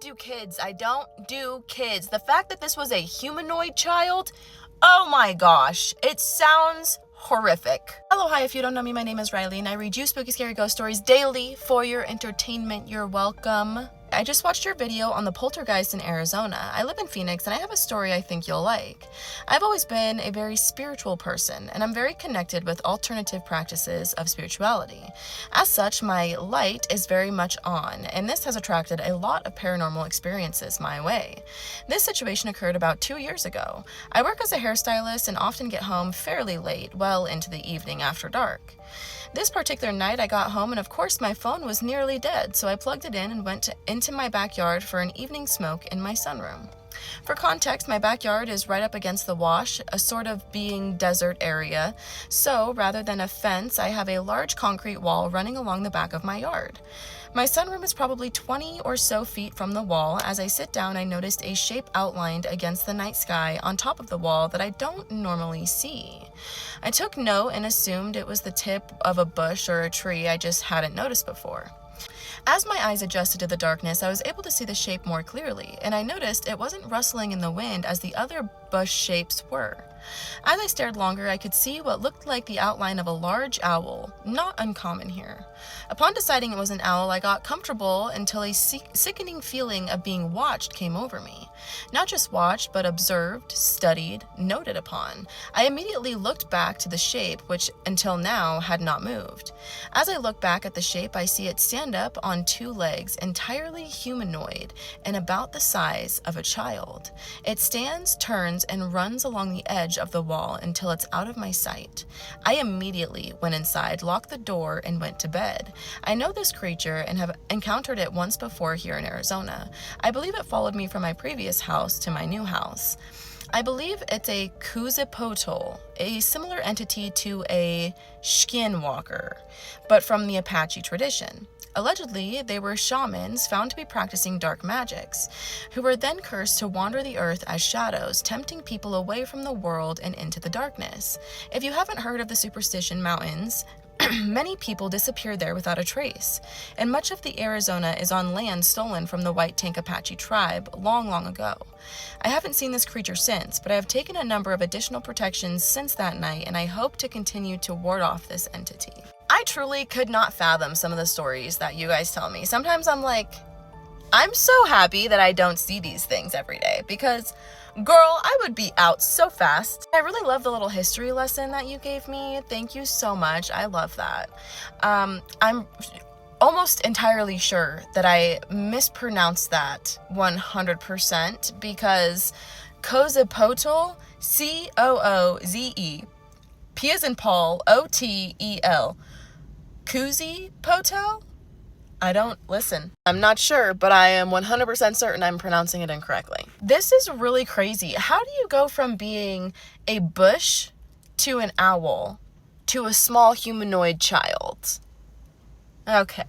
do kids. I don't do kids. The fact that this was a humanoid child, oh my gosh, it sounds horrific. Hello, hi, if you don't know me, my name is Riley, and I read you spooky, scary ghost stories daily for your entertainment. You're welcome. I just watched your video on the poltergeist in Arizona. I live in Phoenix, and I have a story I think you'll like. I've always been a very spiritual person, and I'm very connected with alternative practices of spirituality. As such, my light is very much on, and this has attracted a lot of paranormal experiences my way. This situation occurred about 2 years ago. I work as a hairstylist and often get home fairly late, well into the evening after dark. This particular night I got home and of course my phone was nearly dead, so I plugged it in and went into my backyard for an evening smoke in my sunroom. For context, my backyard is right up against the wash, a sort of being desert area, so rather than a fence, I have a large concrete wall running along the back of my yard. My sunroom is probably 20 or so feet from the wall. As I sit down, I noticed a shape outlined against the night sky on top of the wall that I don't normally see. I took note and assumed it was the tip of a bush or a tree I just hadn't noticed before. As my eyes adjusted to the darkness, I was able to see the shape more clearly, and I noticed it wasn't rustling in the wind as the other bush shapes were. As I stared longer, I could see what looked like the outline of a large owl, not uncommon here. Upon deciding it was an owl, I got comfortable until a sickening feeling of being watched came over me. Not just watched, but observed, studied, noted upon. I immediately looked back to the shape, which until now had not moved. As I look back at the shape, I see it stand up on 2 legs, entirely humanoid, and about the size of a child. It stands, turns, and runs along the edge of the wall until it's out of my sight. I immediately went inside, locked the door, and went to bed. I know this creature and have encountered it once before here in Arizona. I believe it followed me from my previous house to my new house. I believe it's a Quetzalcoatl, a similar entity to a skinwalker, but from the Apache tradition. Allegedly, they were shamans found to be practicing dark magics, who were then cursed to wander the earth as shadows, tempting people away from the world and into the darkness. If you haven't heard of the Superstition Mountains, many people disappear there without a trace, and much of the Arizona is on land stolen from the White Tank Apache tribe long ago. I haven't seen this creature since, but I have taken a number of additional protections since that night, and I hope to continue to ward off this entity. I truly could not fathom some of the stories that you guys tell me. Sometimes I'm like, I'm so happy that I don't see these things every day because, girl, I would be out so fast. I really love the little history lesson that you gave me. Thank you so much. I love that. I'm almost entirely sure that I mispronounced that 100% because Quetzalcoatl, Cooze, P as in Paul, Otel, Quetzalcoatl? I'm not sure, but I am 100% certain I'm pronouncing it incorrectly. This is really crazy. How do you go from being a bush to an owl to a small humanoid child? Okay.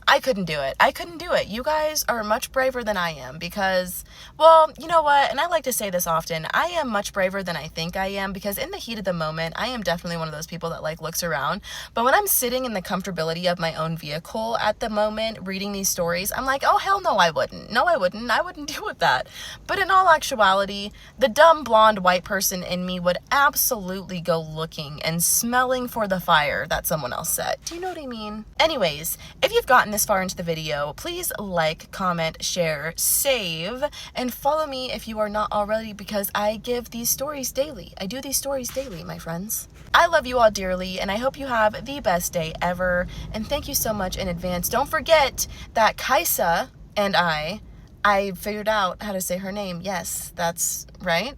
I couldn't do it. You guys are much braver than I am because, well, you know what? And I like to say this often. I am much braver than I think I am because in the heat of the moment, I am definitely one of those people that looks around. But when I'm sitting in the comfortability of my own vehicle at the moment, reading these stories, I'm like, oh, hell no, I wouldn't. No, I wouldn't. I wouldn't deal with that. But in all actuality, the dumb blonde white person in me would absolutely go looking and smelling for the fire that someone else set. Do you know what I mean? Anyways, if you've gotten this far into the video, please like, comment, share, save, and follow me if you are not already because I give these stories daily. I do these stories daily, my friends. I love you all dearly, and I hope you have the best day ever, and thank you so much in advance. Don't forget that Kaisa and I figured out how to say her name. Yes, that's right.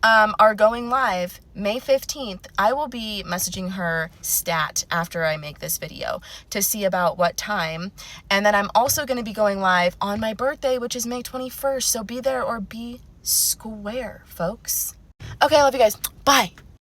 Are going live May 15th. I will be messaging her stat after I make this video to see about what time. And then I'm also going to be going live on my birthday, which is May 21st. So be there or be square, folks. Okay, I love you guys. Bye.